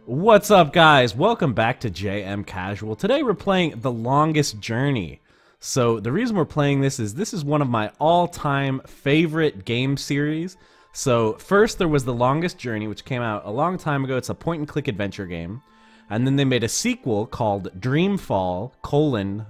What's up, guys? Welcome back to jmcasual. Today we're playing The Longest Journey. So the reason we're playing this is one of my all-time favorite game series. So first there was The Longest Journey, which came out a long time ago. It's a point-and-click adventure game. And then they made a sequel called Dreamfall: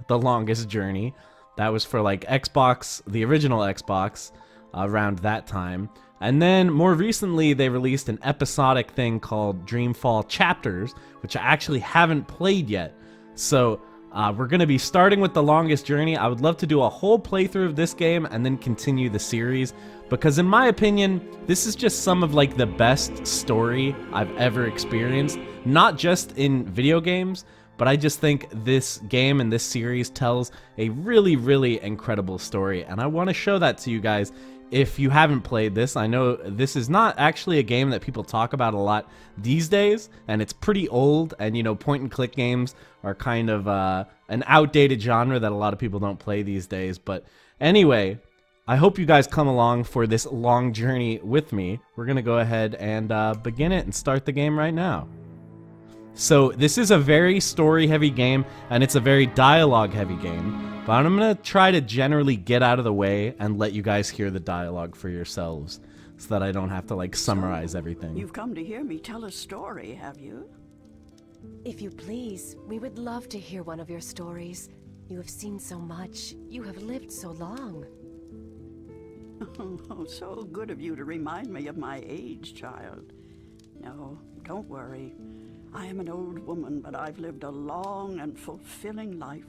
The Longest Journey. That was for like Xbox, the original Xbox, around that time. And then more recently they released an episodic thing called Dreamfall Chapters, which I actually haven't played yet. So we're going to be starting with The Longest Journey. I would love to do a whole playthrough of this game and then continue the series, because in my opinion, this is just some of like the best story I've ever experienced. Not just in video games, but I just think this game and this series tells a really, really incredible story. And I want to show that to you guys. If you haven't played this, I know this is not actually a game that people talk about a lot these days, and it's pretty old, and you know, point-and-click games are kind of an outdated genre that a lot of people don't play these days. But anyway, I hope you guys come along for this long journey with me. We're going to go ahead and begin it and start the game right now. So this is a very story-heavy game, and it's a very dialogue-heavy game. But I'm going to try to generally get out of the way and let you guys hear the dialogue for yourselves, so that I don't have to like summarize everything. You've come to hear me tell a story, have you? If you please, we would love to hear one of your stories. You have seen so much. You have lived so long. Oh, so good of you to remind me of my age, child. No, don't worry. I am an old woman, but I've lived a long and fulfilling life,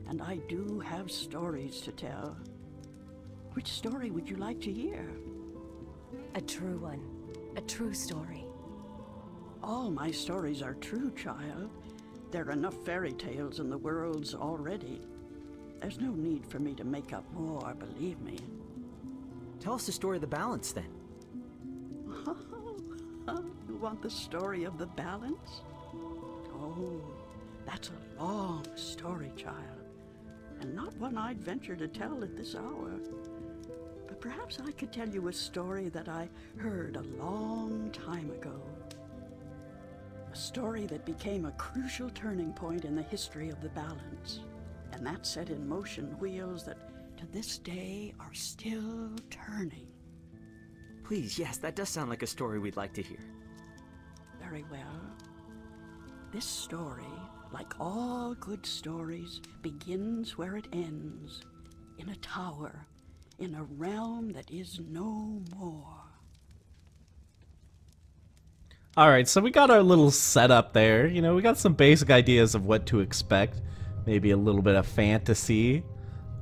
and I do have stories to tell. Which story would you like to hear? A true one. A true story. All my stories are true, child. There are enough fairy tales in the worlds already. There's no need for me to make up more, believe me. Tell us the story of the balance, then. You want the story of the balance? Oh, that's a long story, child, and not one I'd venture to tell at this hour. But perhaps I could tell you a story that I heard a long time ago. A story that became a crucial turning point in the history of the balance, and that set in motion wheels that to this day are still turning. Please, yes, that does sound like a story we'd like to hear. Very well. This story, like all good stories, begins where it ends, in a tower, in a realm that is no more. Alright, so we got our little setup there. You know, we got some basic ideas of what to expect. Maybe a little bit of fantasy.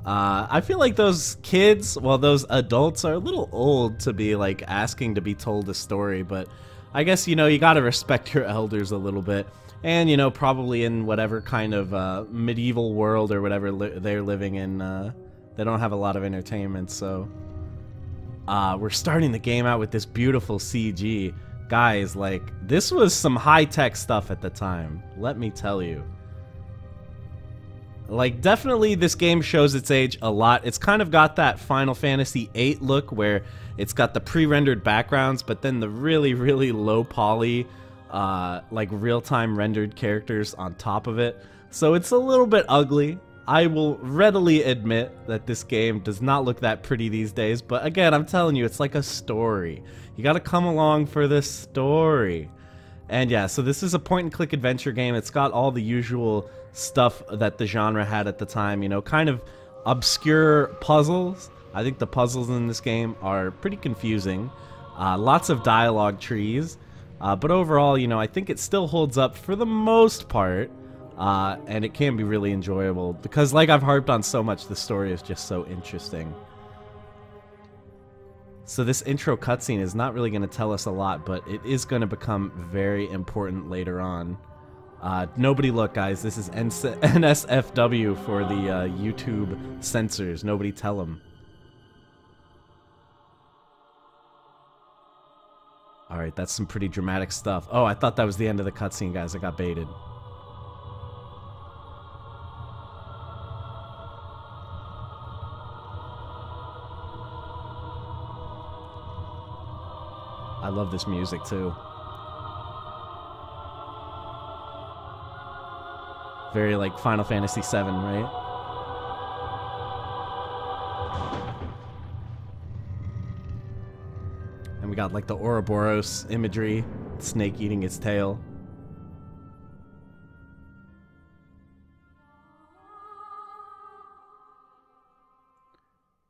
I feel like those kids, well, those adults are a little old to be like asking to be told a story, but I guess, you know, you gotta respect your elders a little bit. And, you know, probably in whatever kind of medieval world or whatever they're living in, they don't have a lot of entertainment, so we're starting the game out with this beautiful CG. Guys, like, this was some high-tech stuff at the time, let me tell you. Like, definitely this game shows its age a lot. It's kind of got that Final Fantasy VIII look where it's got the pre-rendered backgrounds, but then the really, really low poly, like real-time rendered characters on top of it. So it's a little bit ugly. I will readily admit that this game does not look that pretty these days, but again, I'm telling you, it's like a story. You gotta come along for this story. And yeah, so this is a point-and-click adventure game. It's got all the usual stuff that the genre had at the time, you know, kind of obscure puzzles. I think the puzzles in this game are pretty confusing. Lots of dialogue trees. But overall, you know, I think it still holds up for the most part. And it can be really enjoyable because, like I've harped on so much, the story is just so interesting. So this intro cutscene is not really going to tell us a lot, but it is going to become very important later on. Nobody look, guys. This is NSFW for the YouTube censors. Nobody tell them. Alright, that's some pretty dramatic stuff. Oh, I thought that was the end of the cutscene, guys. I got baited. I love this music too. Very like Final Fantasy VII, right? And we got like the Ouroboros imagery, snake eating its tail.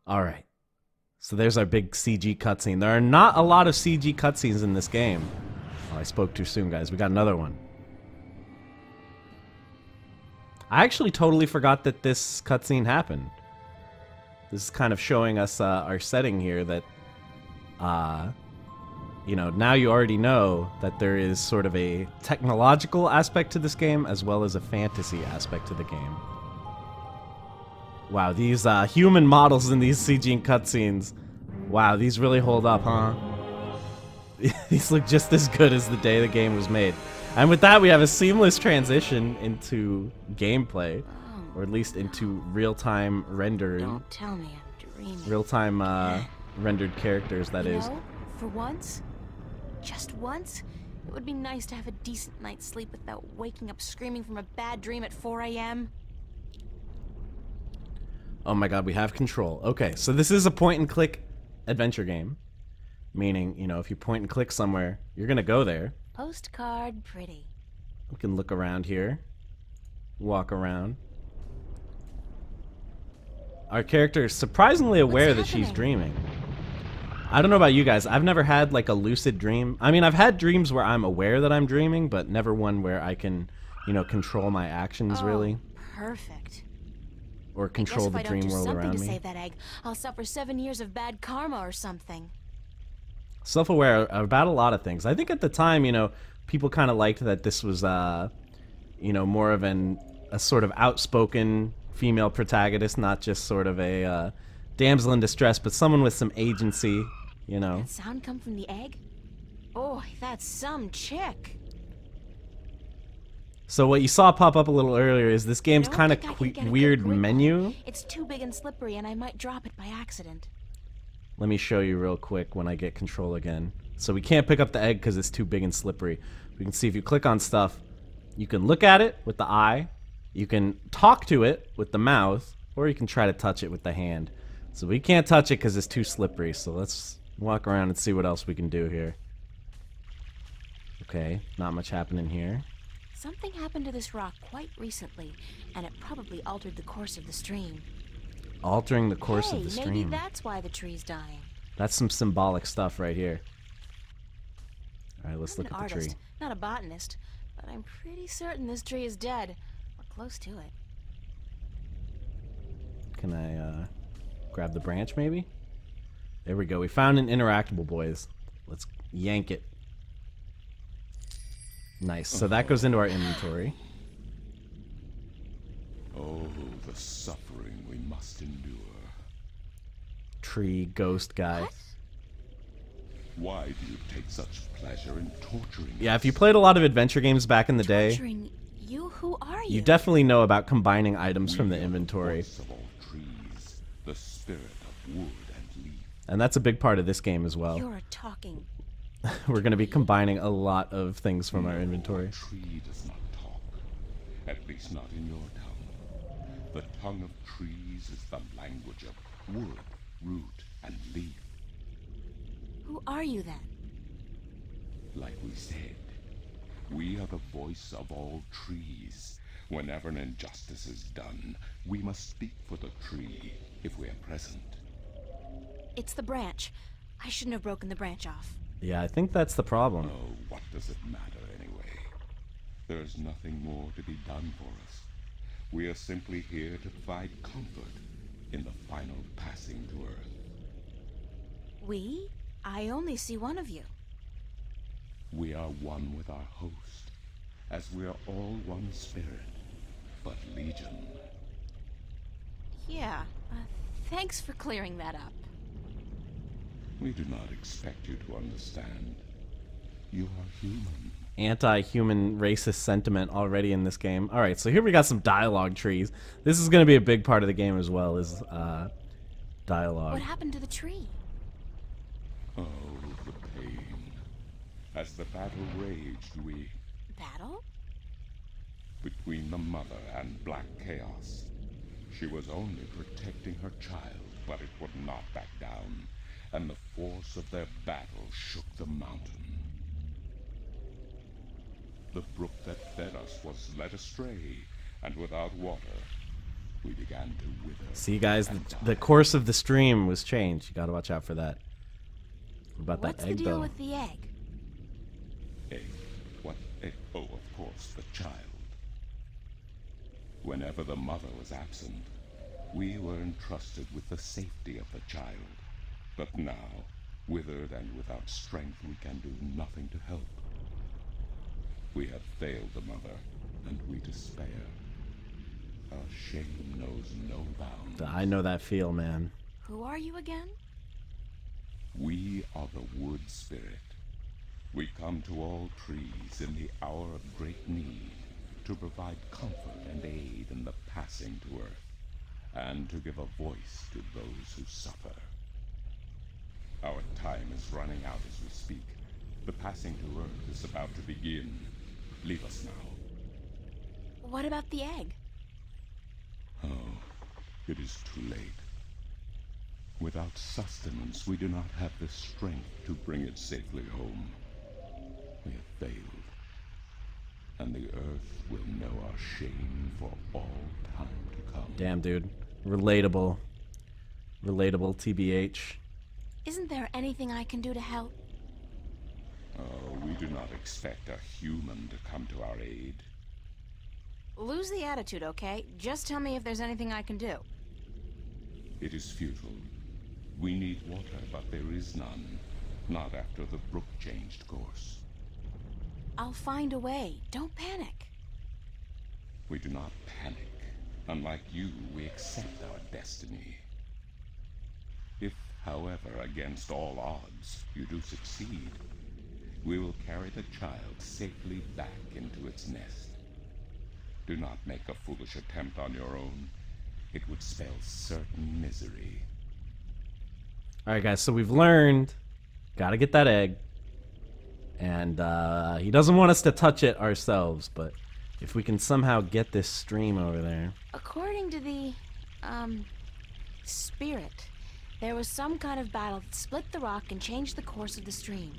All right. So there's our big CG cutscene. There are not a lot of CG cutscenes in this game. Oh, I spoke too soon, guys. We got another one. I actually totally forgot that this cutscene happened. This is kind of showing us our setting here that, you know, now you already know that there is sort of a technological aspect to this game as well as a fantasy aspect to the game. Wow, these human models in these CG cutscenes. Wow, these really hold up, huh? These look just as good as the day the game was made. And with that, we have a seamless transition into gameplay, or at least into real-time rendering. Don't tell me I'm dreaming. Real-time rendered characters, that is. You know, for once, just once, it would be nice to have a decent night's sleep without waking up screaming from a bad dream at 4 a.m. Oh my god, we have control. Okay, so this is a point-and-click adventure game. Meaning, you know, if you point and click somewhere, you're gonna go there. Postcard pretty. We can look around here. Walk around. Our character is surprisingly aware that she's dreaming. I don't know about you guys. I've never had like a lucid dream. I mean, I've had dreams where I'm aware that I'm dreaming, but never one where I can, you know, control my actions really. Perfect. Or control the dream world around me. If I don't do something to save that egg, I'll suffer 7 years of bad karma or something. Self-aware about a lot of things. I think at the time, you know, people kind of liked that this was, you know, more of a sort of outspoken female protagonist, not just sort of a damsel in distress, but someone with some agency, you know. That sound come from the egg? Boy, that's some chick. So what you saw pop up a little earlier is this game's kind of weird menu. It's too big and slippery, and I might drop it by accident. Let me show you real quick when I get control again. So we can't pick up the egg because it's too big and slippery. We can see if you click on stuff, you can look at it with the eye, you can talk to it with the mouth, or you can try to touch it with the hand. So we can't touch it because it's too slippery. So let's walk around and see what else we can do here. Okay, not much happening here. Something happened to this rock quite recently, and it probably altered the course of the stream. Altering the course of the stream. Maybe that's why the tree's dying. That's some symbolic stuff right here. All right, let's look at the tree. Not a botanist, but I'm pretty certain this tree is dead, or close to it. Can I grab the branch maybe? There we go. We found an interactable, boys. Let's yank it. Nice. So that goes into our inventory. Oh, the suffering we must endure. Tree ghost guy. What? Why do you take such pleasure in torturing Yeah, us? if you played a lot of adventure games back in the day, Torturing you? Who are you? you definitely know about combining items from the We are inventory. The voice of all trees, the spirit of wood and leaf. And that's a big part of this game as well. You're talking. We're going to be combining a lot of things from our No, inventory. a tree does not talk. At least not in your tongue. The tongue of trees is the language of wood, root, and leaf. Who are you then? Like we said, we are the voice of all trees. Whenever an injustice is done, we must speak for the tree if we are present. It's the branch. I shouldn't have broken the branch off. Yeah, I think that's the problem. Oh, what does it matter anyway? There's nothing more to be done for us. We are simply here to provide comfort in the final passing to Earth. We? I only see one of you. We are one with our host, as we are all one spirit, but legion. Yeah, thanks for clearing that up. We do not expect you to understand. You are human. Anti-human racist sentiment already in this game. All right, so here we got some dialogue trees. This is going to be a big part of the game as well, is dialogue. What happened to the tree? Oh, the pain. As the battle raged, we... Battle? But between the mother and Black Chaos. She was only protecting her child, but it would not back down, and the force of their battle shook the mountain. The brook that fed us was led astray, and without water, we began to wither. See, guys, and the die. course of the stream was changed. You gotta watch out for that. What about What's that egg, the deal though? with the egg? Egg. What egg? Oh, of course, the child. Whenever the mother was absent, we were entrusted with the safety of the child. But now, withered and without strength, we can do nothing to help. We have failed the mother, and we despair. Our shame knows no bounds. I know that feel, man. Who are you again? We are the wood spirit. We come to all trees in the hour of great need to provide comfort and aid in the passing to earth, and to give a voice to those who suffer. Our time is running out as we speak. The passing to earth is about to begin. Leave us now. What about the egg? Oh, it is too late. Without sustenance, we do not have the strength to bring it safely home. We have failed, and the earth will know our shame for all time to come. Damn, dude. Relatable. Relatable, TBH. Isn't there anything I can do to help? Oh, we do not expect a human to come to our aid. Lose the attitude, okay? Just tell me if there's anything I can do. It is futile. We need water, but there is none. Not after the brook changed course. I'll find a way. Don't panic. We do not panic. Unlike you, we accept our destiny. If, however, against all odds, you do succeed, we will carry the child safely back into its nest. Do not make a foolish attempt on your own. It would spell certain misery. Alright, guys, so we've learned. Gotta get that egg. And he doesn't want us to touch it ourselves, but if we can somehow get this stream over there. According to the, spirit, there was some kind of battle that split the rock and changed the course of the stream.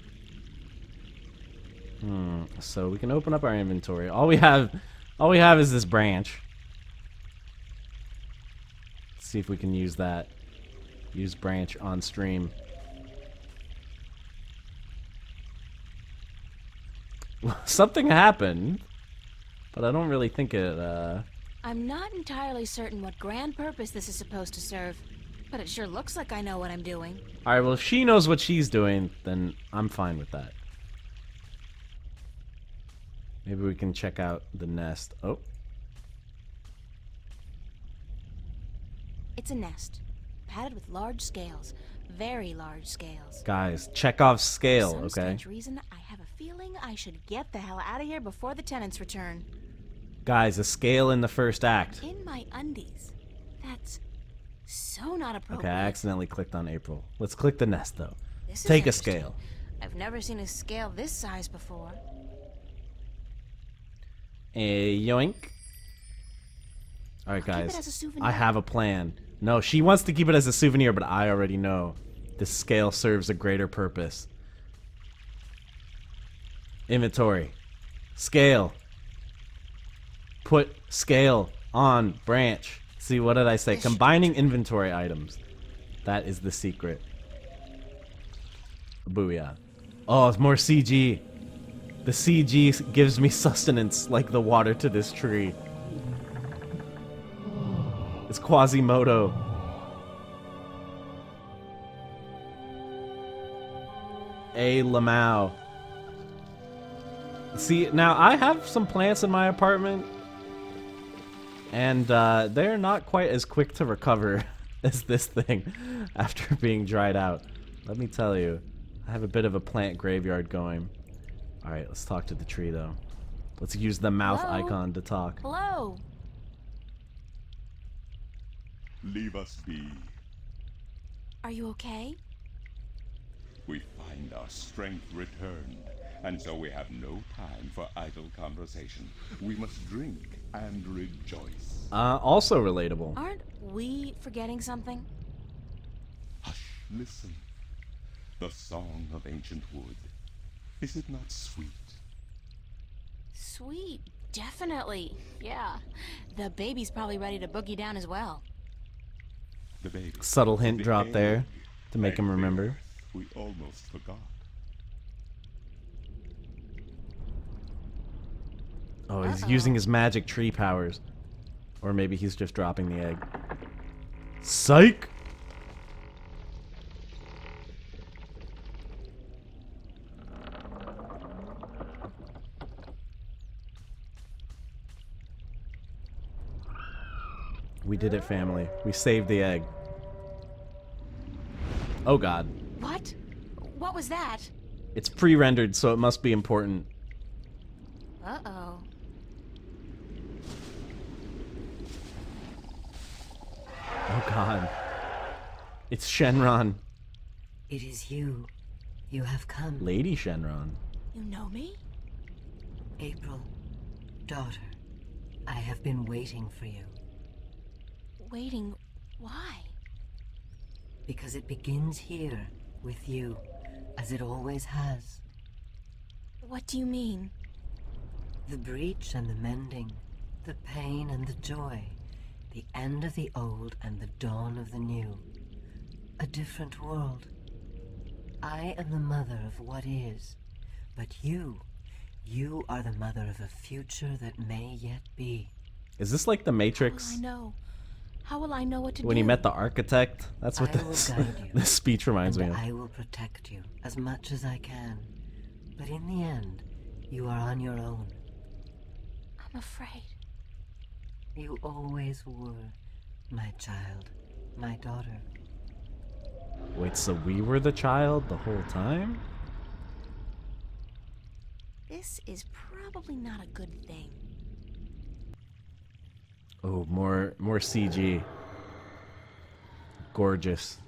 So we can open up our inventory. All we have is this branch. Let's see if we can use that. Use branch on stream. Something happened, but I don't really think it, I'm not entirely certain what grand purpose this is supposed to serve, but it sure looks like I know what I'm doing. Alright, well, if she knows what she's doing, then I'm fine with that. Maybe we can check out the nest. Oh. It's a nest, padded with large scales, very large scales. Guys, Chekhov's scale, For some okay? strange reason, I have a feeling I should get the hell out of here before the tenants return. Guys, a scale in the first act. In my undies. That's so not appropriate. Okay, I accidentally clicked on April. Let's click the nest, though. This is Take a interesting. scale. I've never seen a scale this size before. Yoink. Alright, I'll keep guys. it as a souvenir. I have a plan. No, she wants to keep it as a souvenir, but I already know. This scale serves a greater purpose. Inventory. Scale. Put scale on branch. See, what did I say? Combining inventory items. That is the secret. Booyah. Oh, it's more CG. The CG gives me sustenance like the water to this tree. It's Quasimodo. A Lamau. See, now I have some plants in my apartment, and they're not quite as quick to recover as this thing after being dried out. Let me tell you, I have a bit of a plant graveyard going. Alright, let's talk to the tree, though. Let's use the mouth Hello? icon to talk. Hello. Leave us be. Are you okay? We find our strength returned, and so we have no time for idle conversation. We must drink and rejoice. Also relatable. Aren't we forgetting something? Hush, listen. The song of ancient wood. Is it not sweet? Sweet, definitely. Yeah. The baby's probably ready to boogie down as well. The baby. Subtle hint The drop there egg, to make him and the remember. earth we almost forgot. Oh, he's using his magic tree powers. Or maybe he's just dropping the egg. Psych! We did it, family. We saved the egg. Oh god. What? What was that? It's pre-rendered, so it must be important. Uh-oh. Oh god. It's Shenron. It is you. You have come. Lady Shenron. You know me? April, daughter, I have been waiting for you. Waiting. Why? Because it begins here, with you, as it always has. What do you mean? The breach and the mending, the pain and the joy, the end of the old and the dawn of the new. A different world. I am the mother of what is, but you are the mother of a future that may yet be. Is this like the Matrix? How will I know? How will I know what to do? When he met the architect? That's what I will this, guide you, this speech reminds me and of. I will protect you as much as I can. But in the end, you are on your own. I'm afraid. You always were, my child, my daughter. Wait, so we were the child the whole time? This is probably not a good thing. Oh, more CG. Gorgeous.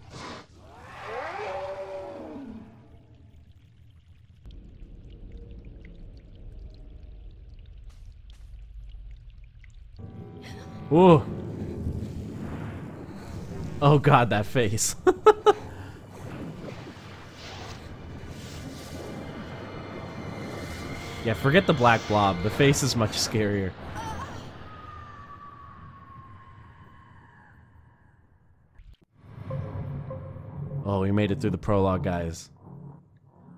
Ooh. Oh god, that face. Yeah, forget the black blob. The face is much scarier. Oh, we made it through the prologue, guys.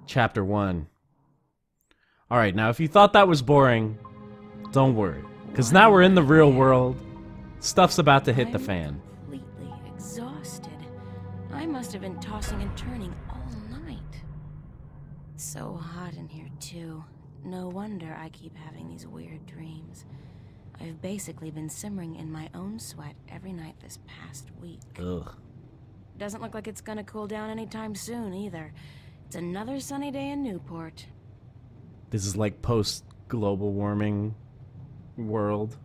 Chapter 1. Alright, now if you thought that was boring, don't worry. Because now we're in the real world. Stuff's about to hit the fan. Completely exhausted. I must have been tossing and turning all night. It's so hot in here, too. No wonder I keep having these weird dreams. I've basically been simmering in my own sweat every night this past week. Ugh. Doesn't look like it's gonna cool down anytime soon, either. It's another sunny day in Newport. This is like post-global warming world.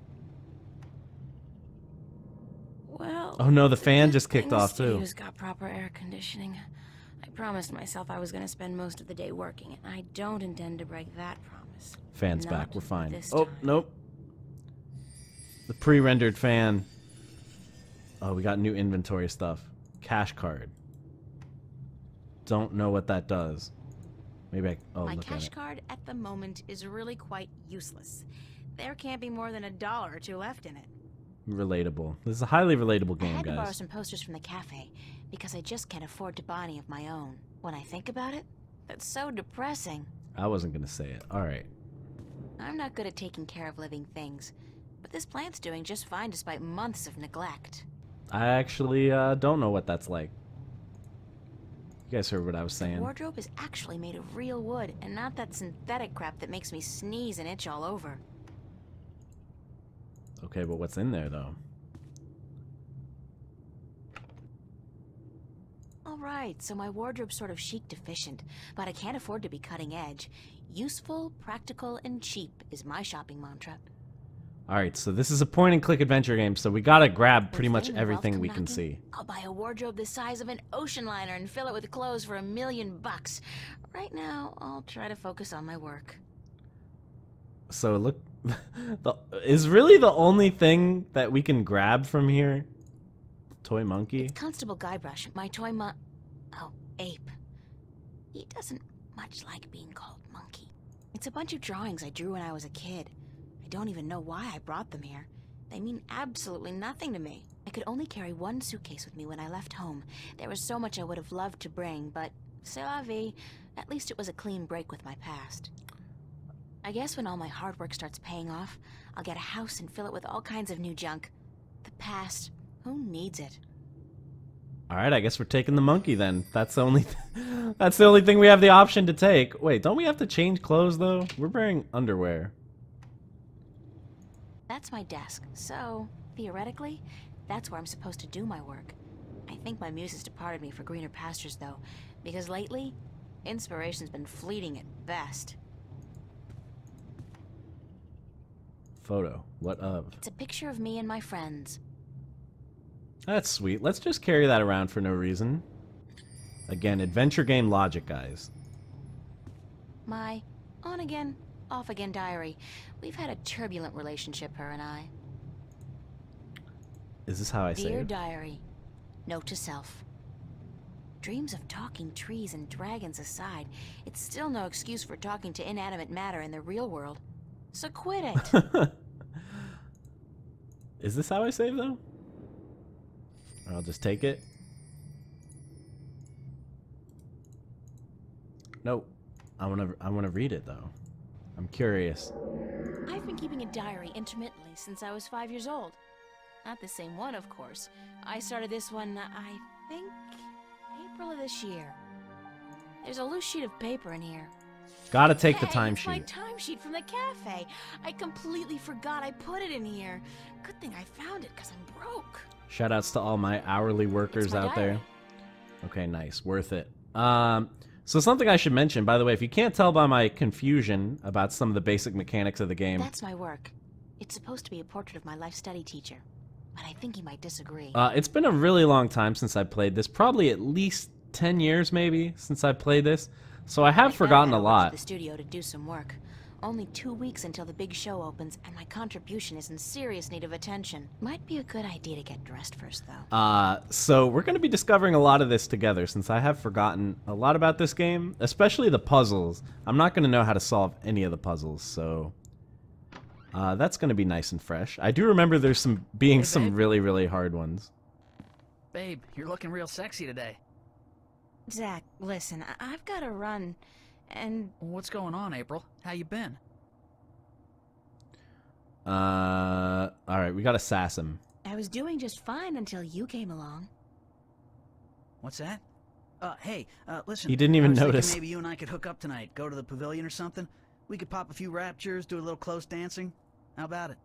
Well... Oh no, the fan just kicked the off, too. studio's got proper air conditioning. I promised myself I was gonna spend most of the day working, and I don't intend to break that promise. Fan's Not back, we're fine. this Oh, time. nope. The pre-rendered fan. Oh, we got new inventory stuff. Cash card. Don't know what that does. Maybe I... Oh, My look at cash it. card at the moment is really quite useless. There can't be more than $1 or $2 left in it. Relatable. This is a highly relatable I game, had to borrow guys. some posters from the cafe because I just can't afford to buy any of my own. When I think about it, that's so depressing. I wasn't gonna say it. Alright. I'm not good at taking care of living things, but this plant's doing just fine despite months of neglect. I actually don't know what that's like. You guys heard what I was saying. Wardrobe is actually made of real wood and not that synthetic crap that makes me sneeze and itch all over. Okay, but what's in there, though? Alright, so my wardrobe's sort of chic deficient, but I can't afford to be cutting edge. Useful, practical, and cheap is my shopping mantra. Alright, so this is a point-and-click adventure game, so we gotta grab pretty When much fame and everything wealth we come can knocking, see. I'll buy a wardrobe the size of an ocean liner and fill it with clothes for $1 million. Right now, I'll try to focus on my work. So Is really the only thing that we can grab from here. Toy monkey? It's Constable Guybrush, my oh, ape. He doesn't much like being called monkey. It's a bunch of drawings I drew when I was a kid. I don't even know why I brought them here. They mean absolutely nothing to me. I could only carry one suitcase with me when I left home. There was so much I would have loved to bring, but c'est la vie. At least it was a clean break with my past. I guess when all my hard work starts paying off, I'll get a house and fill it with all kinds of new junk. The past, who needs it? Alright, I guess we're taking the monkey then. That's the only that's the only thing we have the option to take. Wait, don't we have to change clothes though? We're wearing underwear. That's my desk, so theoretically, that's where I'm supposed to do my work. I think my muse has departed me for greener pastures though, because lately, inspiration's been fleeting at best. Photo. What of? It's a picture of me and my friends. That's sweet. Let's just carry that around for no reason. Again, adventure game logic, guys. My on-again, off-again diary. We've had a turbulent relationship, her and I. Is this how I say Dear it? diary, note to self. Dreams of talking trees and dragons aside, it's still no excuse for talking to inanimate matter in the real world. So quit it. Is this how I save though? Or I'll just take it. Nope. I wanna read it though. I'm curious. I've been keeping a diary intermittently since I was 5 years old. Not the same one, of course. I started this one, I think, April of this year. There's a loose sheet of paper in here. Gotta take the Hey, it's timesheet. my timesheet from the cafe. I completely forgot I put it in here. Good thing I found it, because I'm broke. Shoutouts to all my hourly workers It's my out there. diary. Okay, nice. Worth it. So something I should mention, by the way, if you can't tell by my confusion about some of the basic mechanics of the game, That's my work. It's supposed to be a portrait of my life study teacher, but I think he might disagree. it's been a really long time since I played this. Probably at least 10 years, maybe, since I played this. So I have I forgotten found a I went to lot. the studio to do some work. Only 2 weeks until the big show opens, and my contribution is in serious need of attention. Might be a good idea to get dressed first, though. So we're going to be discovering a lot of this together since I have forgotten a lot about this game, especially the puzzles. I'm not going to know how to solve any of the puzzles, so that's going to be nice and fresh. I do remember there's some Hey, some babe. really, really hard ones. Babe, you're looking real sexy today. Zach, listen, I've got to run, and What's going on, April? How you been? Alright, we got to sass him. I was doing just fine until you came along. What's that? Hey, listen. He didn't even I was thinking notice. Maybe you and I could hook up tonight. Go to the pavilion or something. We could pop a few raptures, do a little close dancing. How about it?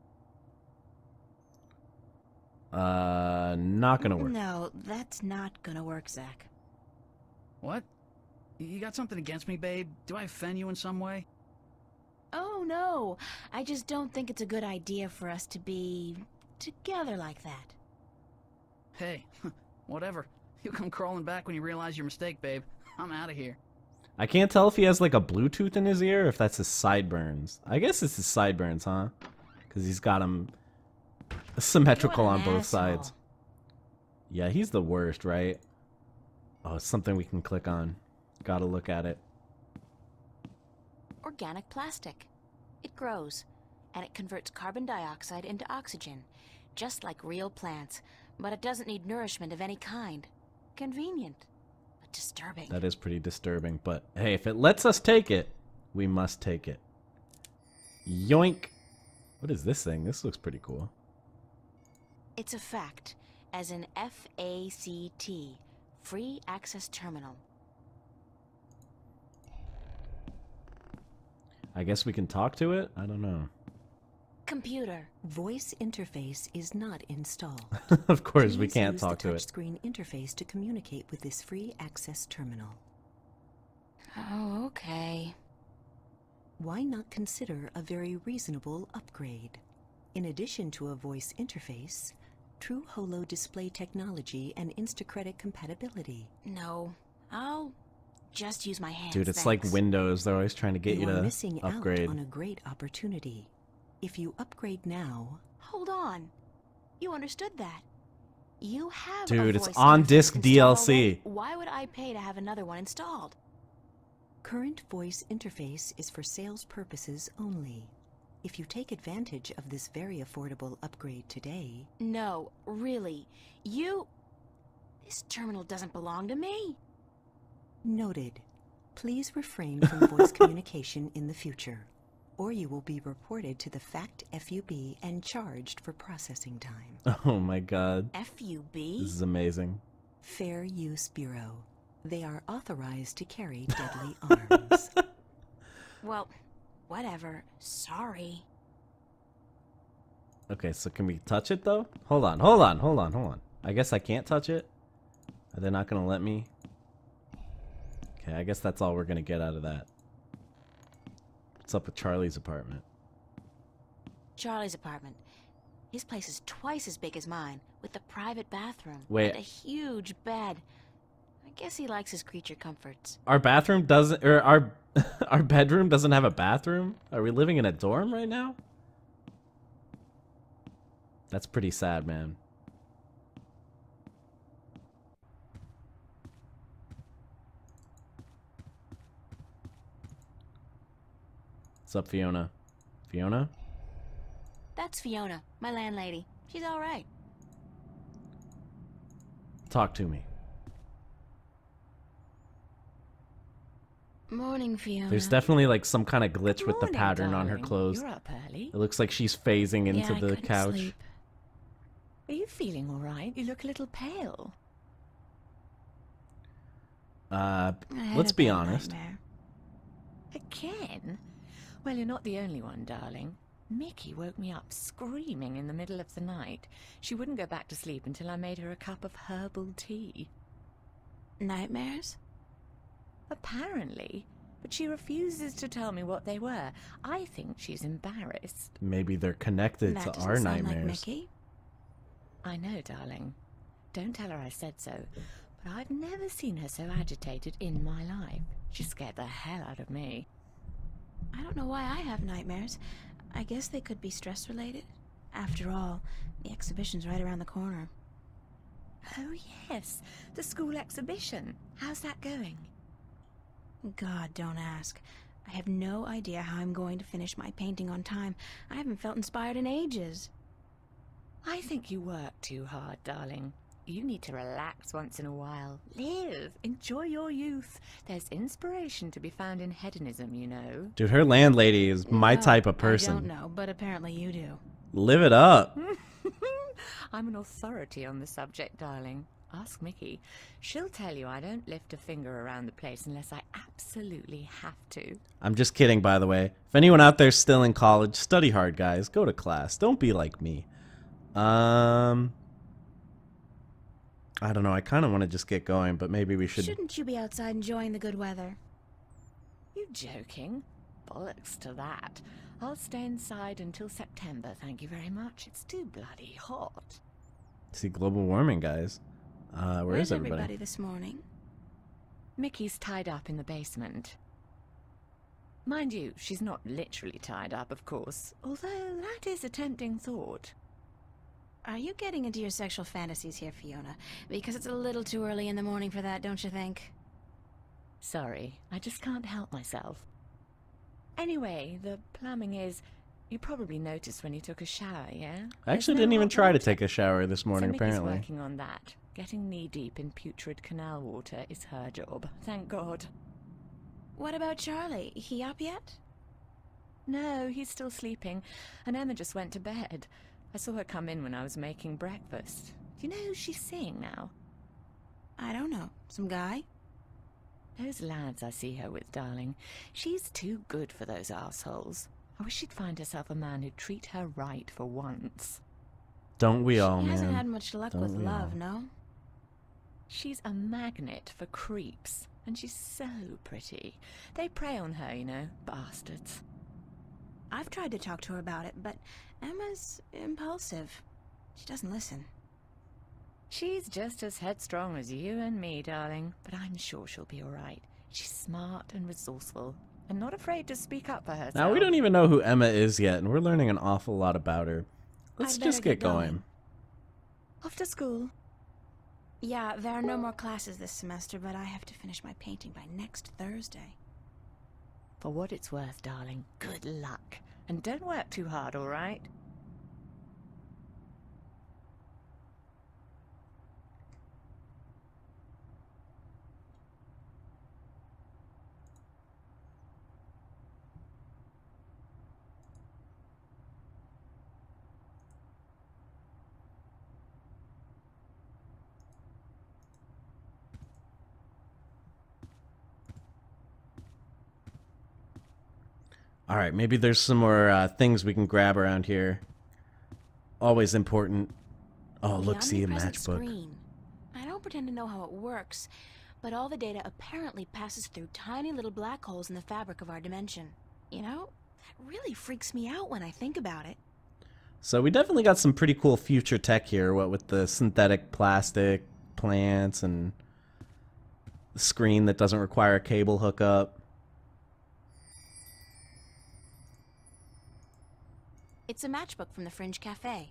Not going to work. No, that's not gonna work, Zach. What? You got something against me, babe? Do I offend you in some way? Oh, no. I just don't think it's a good idea for us to be together like that. Hey, whatever. You come crawling back when you realize your mistake, babe. I'm out of here. I can't tell if he has like a Bluetooth in his ear or if that's his sideburns. I guess it's his sideburns, huh? Because he's got them symmetrical What on an both asshole. sides. Yeah, he's the worst, right? Oh, it's something we can click on. Gotta look at it. Organic plastic. It grows, and it converts carbon dioxide into oxygen, just like real plants, but it doesn't need nourishment of any kind. Convenient, but disturbing. That is pretty disturbing, but hey, if it lets us take it, we must take it. Yoink! What is this thing? This looks pretty cool. It's a fact, as in F-A-C-T, Free Access Terminal. I guess we can talk to it? I don't know. Computer. Voice interface is not installed. Of course, we Please can't use talk the to it. touchscreen interface to communicate with this free access terminal. Oh, okay. Why not consider a very reasonable upgrade? In addition to a voice interface, true holo display technology and Instacredit compatibility. No, I'll just use my hands. Dude, it's thanks. like Windows. They're always trying to get you You are to missing upgrade. out on a great opportunity. If you upgrade now... Hold on. You understood that. You have Dude, a it's voice on interface disc installed DLC. already. Why would I pay to have another one installed? Current voice interface is for sales purposes only. If you take advantage of this very affordable upgrade today... No, really. This terminal doesn't belong to me. Noted. Please refrain from voice communication in the future, or you will be reported to the FACT FUB and charged for processing time. Oh my god. FUB? This is amazing. Fair Use Bureau. They are authorized to carry deadly arms. Well, whatever. Sorry. Okay, so can we touch it though? Hold on. I guess I can't touch it. Are they not gonna let me? Okay, I guess that's all we're gonna get out of that. What's up with Charlie's apartment? Charlie's apartment. His place is twice as big as mine, with a private bathroom. Wait. And a huge bed. I guess he likes his creature comforts. Our bathroom doesn't, or our bedroom doesn't have a bathroom? Are we living in a dorm right now? That's pretty sad, man. What's up, Fiona? Fiona? That's Fiona, my landlady. She's all right. Talk to me. Morning, Fiona. There's definitely like some kind of glitch with the Morning, pattern on her darling. clothes. You're up early. It looks like she's phasing into I the couldn't couch. sleep. Are you feeling all right? You look a little pale. I had Let's a be bad honest. nightmare. Again? Well, you're not the only one, darling. Mickey woke me up screaming in the middle of the night. She wouldn't go back to sleep until I made her a cup of herbal tea. Nightmares? Apparently. But she refuses to tell me what they were. I think she's embarrassed. Maybe they're connected That to doesn't our sound nightmares. like Mickey. I know, darling. Don't tell her I said so. But I've never seen her so agitated in my life. She scared the hell out of me. I don't know why I have nightmares. I guess they could be stress-related. After all, the exhibition's right around the corner. Oh, yes. The school exhibition. How's that going? God, don't ask. I have no idea how I'm going to finish my painting on time. I haven't felt inspired in ages. I think you work too hard, darling. You need to relax once in a while. Live. Enjoy your youth. There's inspiration to be found in hedonism, you know. Dude, her landlady is my No, type of I person. don't know, but apparently you do. Live it up. I'm an authority on the subject, darling. Ask Mickey. She'll tell you I don't lift a finger around the place unless I absolutely have to. I'm just kidding, by the way. If anyone out there's still in college, study hard, guys. Go to class. Don't be like me. I don't know. I kind of want to just get going, but maybe we should. Shouldn't you be outside enjoying the good weather? You joking? Bollocks to that. I'll stay inside until September, thank you very much. It's too bloody hot. See, global warming, guys. Where's everybody? this morning? Mickey's tied up in the basement. Mind you, she's not literally tied up, of course, although that is a tempting thought. Are you getting into your sexual fantasies here, Fiona? Because it's a little too early in the morning for that, don't you think? Sorry, I just can't help myself. Anyway, the plumbing is... You probably noticed when you took a shower, yeah? I actually didn't even try to take a shower this morning, so Mickey's apparently. working on that. Getting knee-deep in putrid canal water is her job, thank God. What about Charlie? He up yet? No, he's still sleeping, and Emma just went to bed. I saw her come in when I was making breakfast. Do you know who she's seeing now? I don't know. Some guy? Those lads I see her with, darling. She's too good for those assholes. I wish she'd find herself a man who'd treat her right for once. Don't we all, She man? hasn't had much luck Don't with we love, all? no? She's a magnet for creeps, and she's so pretty. They prey on her, you know, bastards. I've tried to talk to her about it, but Emma's impulsive. She doesn't listen. She's just as headstrong as you and me, darling, but I'm sure she'll be all right. She's smart and resourceful. and not afraid to speak up for herself. Now, we don't even know who Emma is yet, and we're learning an awful lot about her. Let's I'd just better get going. Off to school. Yeah, there are no more classes this semester, but I have to finish my painting by next Thursday. For what it's worth, darling, good luck. And don't work too hard, all right? All right, maybe there's some more things we can grab around here. Always important. Oh, look, see a omnipresent matchbook. Screen. I don't pretend to know how it works, but all the data apparently passes through tiny little black holes in the fabric of our dimension. You know, that really freaks me out when I think about it. So we definitely got some pretty cool future tech here, what with the synthetic plastic plants and the screen that doesn't require a cable hookup. It's a matchbook from the Fringe Cafe.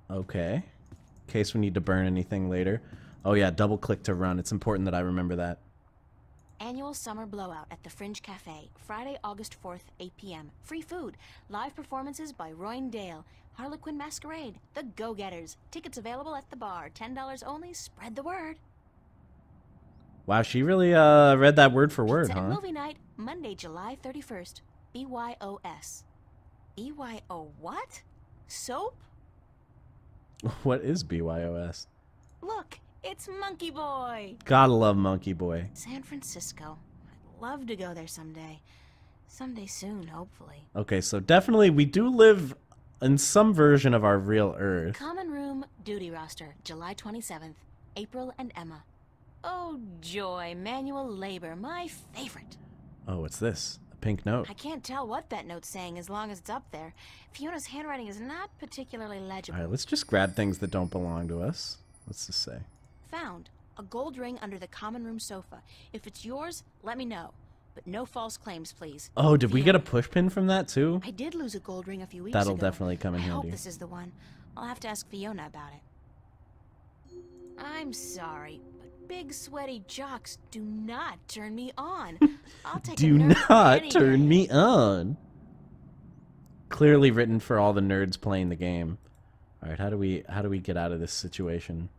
Okay. In case we need to burn anything later. Oh yeah, double click to run. It's important that I remember that. Annual summer blowout at the Fringe Cafe, Friday, August 4th, 8 p.m. Free food, live performances by Royne Dale, Harlequin Masquerade, The Go-Getters. Tickets available at the bar, $10 only. Spread the word. Wow, she really read that word for word, Pizza and huh? movie night, Monday, July 31st. BYOS. BYO what? Soap? What is BYOS? Look, it's Monkey Boy. Gotta love Monkey Boy. San Francisco. I'd love to go there someday. Someday soon, hopefully. Okay, so definitely we do live in some version of our real Earth. Common room duty roster, July 27th. April and Emma. Oh, joy, manual labor, my favorite. Oh, what's this? A pink note. I can't tell what that note's saying as long as it's up there. Fiona's handwriting is not particularly legible. Alright, let's just grab things that don't belong to us. What's this say? Found. A gold ring under the common room sofa. If it's yours, let me know. But no false claims, please. Oh, did we get a Fiona. push pin from that too? I did lose a gold ring a few weeks That'll ago. definitely come in I hope handy. this is the one. I'll have to ask Fiona about it. I'm sorry, but big sweaty jocks do not turn me on. I'll take Do a nerd not any turn day. me on. Clearly written for all the nerds playing the game. Alright, how do we get out of this situation?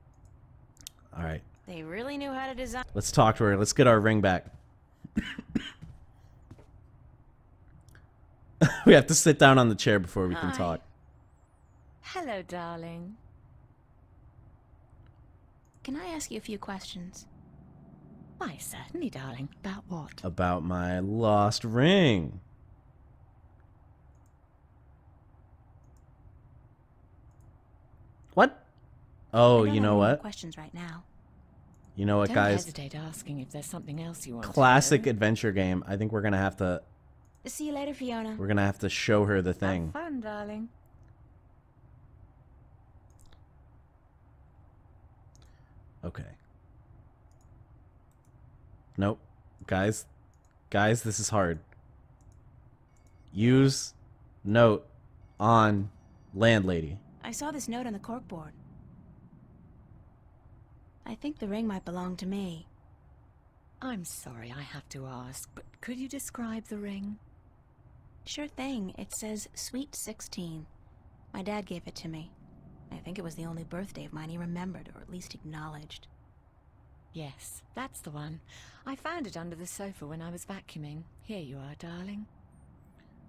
Alright. They really knew how to design. Let's talk to her. Let's get our ring back. We have to sit down on the chair before we can Hi. talk. Hello, darling. Can I ask you a few questions? Why, certainly, darling. About what? About my lost ring. What? Oh, I don't you have know any more what? questions right now. You know what, Don't guys? hesitate asking if there's something else you want Classic to know. adventure game. I think we're gonna have to. See you later, Fiona. We're gonna have to show her the thing. Have fun, darling. Okay. Nope. Guys. Guys, this is hard. Use note on landlady. I saw this note on the corkboard. I think the ring might belong to me. I'm sorry I have to ask, but could you describe the ring? Sure thing. It says Sweet 16. My dad gave it to me. I think it was the only birthday of mine he remembered, or at least acknowledged. Yes, that's the one. I found it under the sofa when I was vacuuming. Here you are, darling.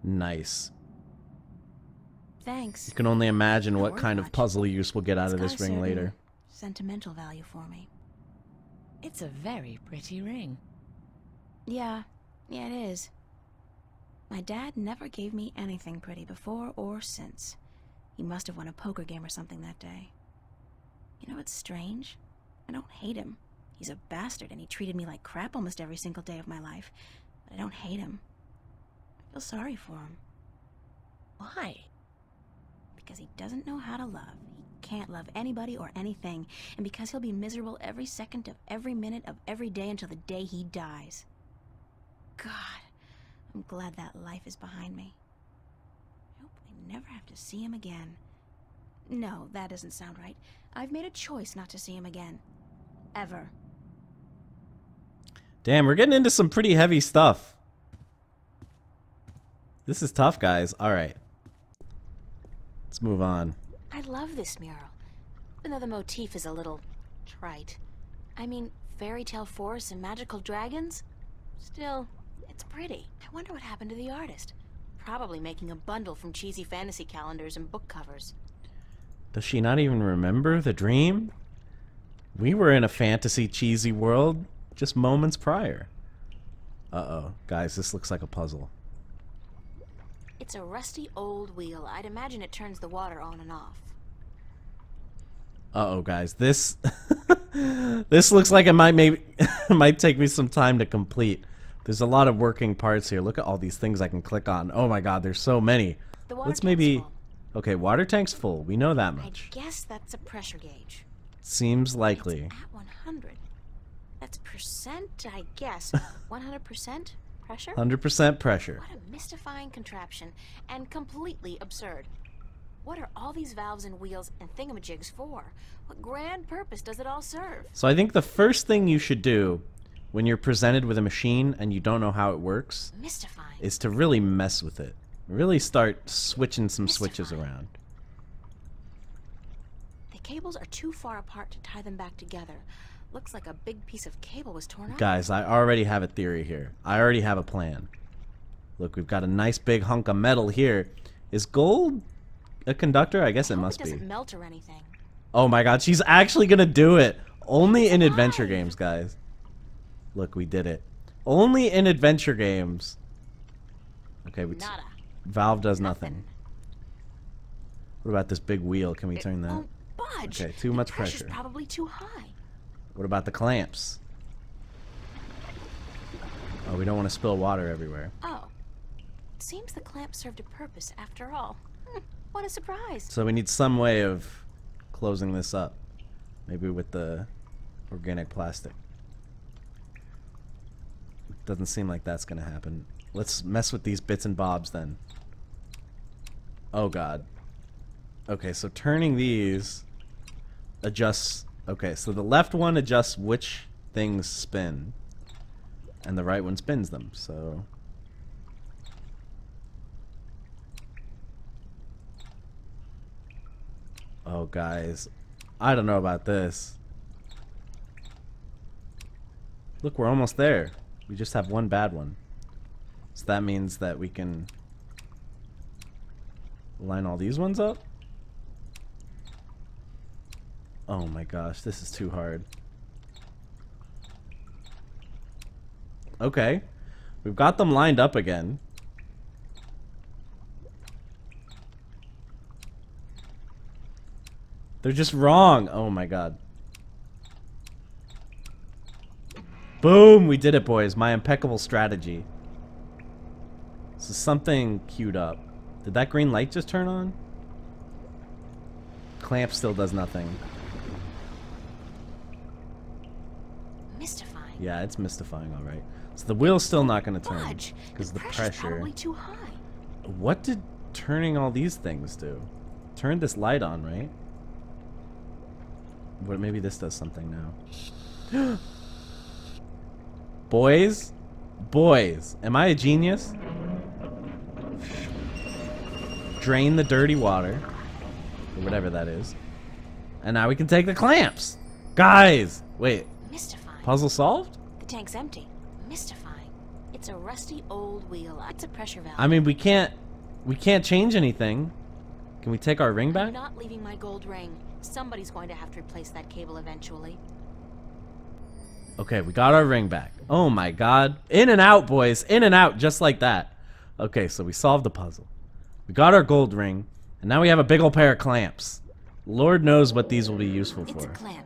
Nice. Thanks. You can only imagine Not what worth kind of much. puzzle use we'll get out It's of got this a ring certain later. Sentimental value for me. It's a very pretty ring. Yeah, it is. My dad never gave me anything pretty before or since. He must have won a poker game or something that day. You know what's strange? I don't hate him. He's a bastard and he treated me like crap almost every single day of my life. But I don't hate him. I feel sorry for him. Why? Because he doesn't know how to love. He can't love anybody or anything. And because he'll be miserable every second of every minute of every day until the day he dies. God, I'm glad that life is behind me. I hope I never have to see him again. No, that doesn't sound right. I've made a choice not to see him again. Ever. Damn, we're getting into some pretty heavy stuff. This is tough, guys. Alright. Let's move on. I love this mural, even though the motif is a little trite. I mean, fairy tale forests and magical dragons? Still, it's pretty. I wonder what happened to the artist. Probably making a bundle from cheesy fantasy calendars and book covers. Does she not even remember the dream? We were in a fantasy cheesy world just moments prior. Uh-oh. Guys, this looks like a puzzle. It's a rusty old wheel. I'd imagine it turns the water on and off. Uh-oh, guys. This this looks like it might take me some time to complete. There's a lot of working parts here. Look at all these things I can click on. Oh my god, there's so many. The water Let's maybe... tank's full. Okay, water tank's full. We know that much. I guess that's a pressure gauge. Seems likely. It's at 100. That's percent, I guess. 100% pressure? 100% pressure. What a mystifying contraption, and completely absurd. What are all these valves and wheels and thingamajigs for? What grand purpose does it all serve? So I think the first thing you should do when you're presented with a machine and you don't know how it works Mystifying. is to really mess with it. Really start switching some switches around. The cables are too far apart to tie them back together. Looks like a big piece of cable was torn off. Guys, I already have a theory here. I already have a plan. Look, we've got a nice big hunk of metal here. Is gold a conductor? I guess it must be. It doesn't melt or anything. Oh my god, she's actually gonna do it. Only in adventure games, guys. Look, we did it. Only in adventure games. Okay, Nada. Valve does nothing. What about this big wheel? Can we turn that? Won't budge. Okay, too much The pressure. pressure's probably too high. What about the clamps? Oh, we don't want to spill water everywhere. Oh. Seems the clamp served a purpose after all. What a surprise. So we need some way of closing this up. Maybe with the organic plastic. Doesn't seem like that's gonna happen. Let's mess with these bits and bobs then. Oh god. Okay, so turning these adjusts... Okay, so the left one adjusts which things spin. And the right one spins them, so... Oh, guys. I don't know about this. Look, we're almost there. We just have one bad one. So that means that we can line all these ones up. Oh my gosh, this is too hard. Okay. We've got them lined up again. They're just wrong. Oh my god. Boom! We did it, boys. My impeccable strategy. So something queued up. Did that green light just turn on? Clamp still does nothing. Mystifying. Yeah, it's mystifying, all right. So the wheel's still not going to turn Fudge. because the pressure's pressure. probably too high. What did turning all these things do? Turn this light on, right? But maybe this does something now. Boys, am I a genius? Drain the dirty water, or whatever that is, and now we can take the clamps. Guys, wait. Mystifying. Puzzle solved? The tank's empty. Mystifying. It's a rusty old wheel. It's a pressure valve. I mean, we can't change anything. Can we take our ring back? I'm not leaving my gold ring. Somebody's going to have to replace that cable eventually. Okay, we got our ring back. Oh my god. In and out, boys. In and out, just like that. Okay, so we solved the puzzle. We got our gold ring, and now we have a big old pair of clamps. Lord knows what these will be useful for. It's a clamp.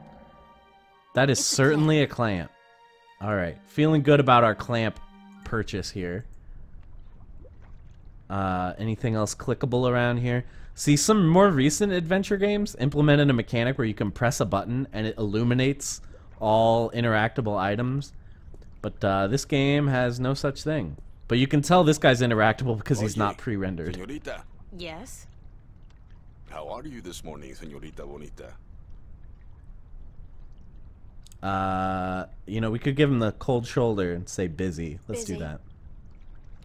That is certainly a clamp. Alright, feeling good about our clamp purchase here. Anything else clickable around here? See, some more recent adventure games implemented a mechanic where you can press a button and it illuminates all interactable items. But this game has no such thing. But you can tell this guy's interactable because he's Oye, not pre-rendered. Señorita, Yes? how are you this morning, señorita bonita? You know, we could give him the cold shoulder and say busy. Let's do Busy. that.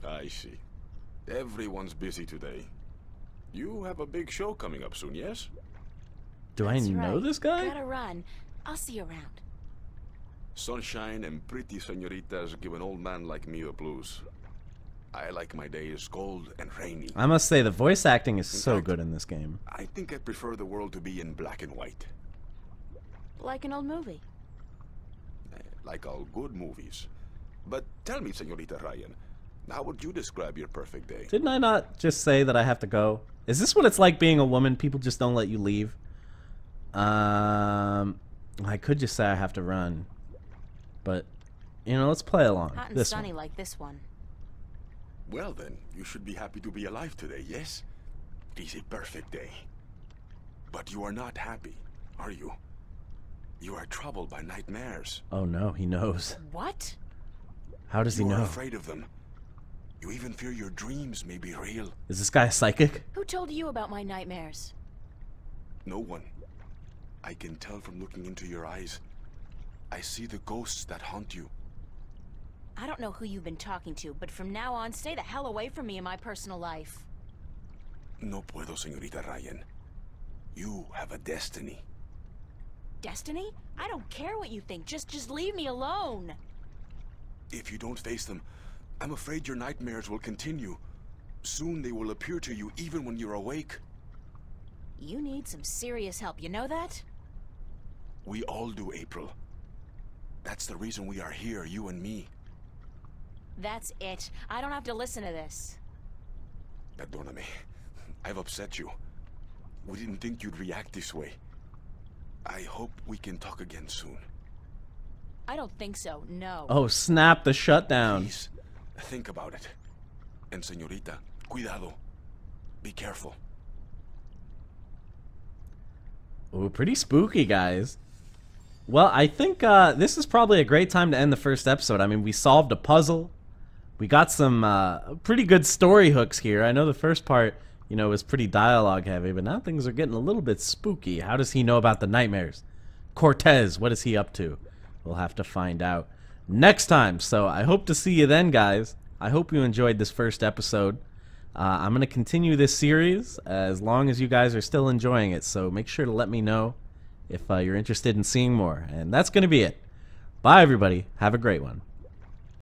I see. Everyone's busy today. You have a big show coming up soon, yes? Do I That's know right. this guy? Gotta run. I'll see you around. Sunshine and pretty señoritas give an old man like me the blues. I like my days cold and rainy. I must say, the voice acting is so fact, good in this game. I think I prefer the world to be in black and white. Like an old movie. Like all good movies. But tell me, señorita Ryan, how would you describe your perfect day? Didn't I not just say that I have to go? Is this what it's like being a woman? People just don't let you leave? I could just say I have to run. But, you know, let's play along. Hot and This sunny one. like this one. Well then, you should be happy to be alive today, yes? It is a perfect day. But you are not happy, are you? You are troubled by nightmares. Oh no, he knows. What? How does he You are know? afraid of them. You even fear your dreams may be real. Is this guy a psychic? Who told you about my nightmares? No one. I can tell from looking into your eyes. I see the ghosts that haunt you. I don't know who you've been talking to, but from now on, stay the hell away from me in my personal life. No puedo, señorita Ryan. You have a destiny. Destiny? I don't care what you think. Just leave me alone. If you don't face them, I'm afraid your nightmares will continue. Soon they will appear to you even when you're awake. You need some serious help, you know that? We all do, April. That's the reason we are here, you and me. That's it. I don't have to listen to this. Perdóname. I've upset you. We didn't think you'd react this way. I hope we can talk again soon. I don't think so, no. Oh, snap the shutdown. Please, think about it. And señorita, cuidado. Be careful. Ooh, pretty spooky, guys. Well, I think this is probably a great time to end the first episode. I mean, we solved a puzzle. We got some pretty good story hooks here. I know the first part, you know, was pretty dialogue heavy, but now things are getting a little bit spooky. How does he know about the nightmares? Cortez, what is he up to? We'll have to find out next time. So I hope to see you then, guys. I hope you enjoyed this first episode. I'm going to continue this series as long as you guys are still enjoying it. So make sure to let me know if you're interested in seeing more. And that's going to be it. Bye, everybody. Have a great one.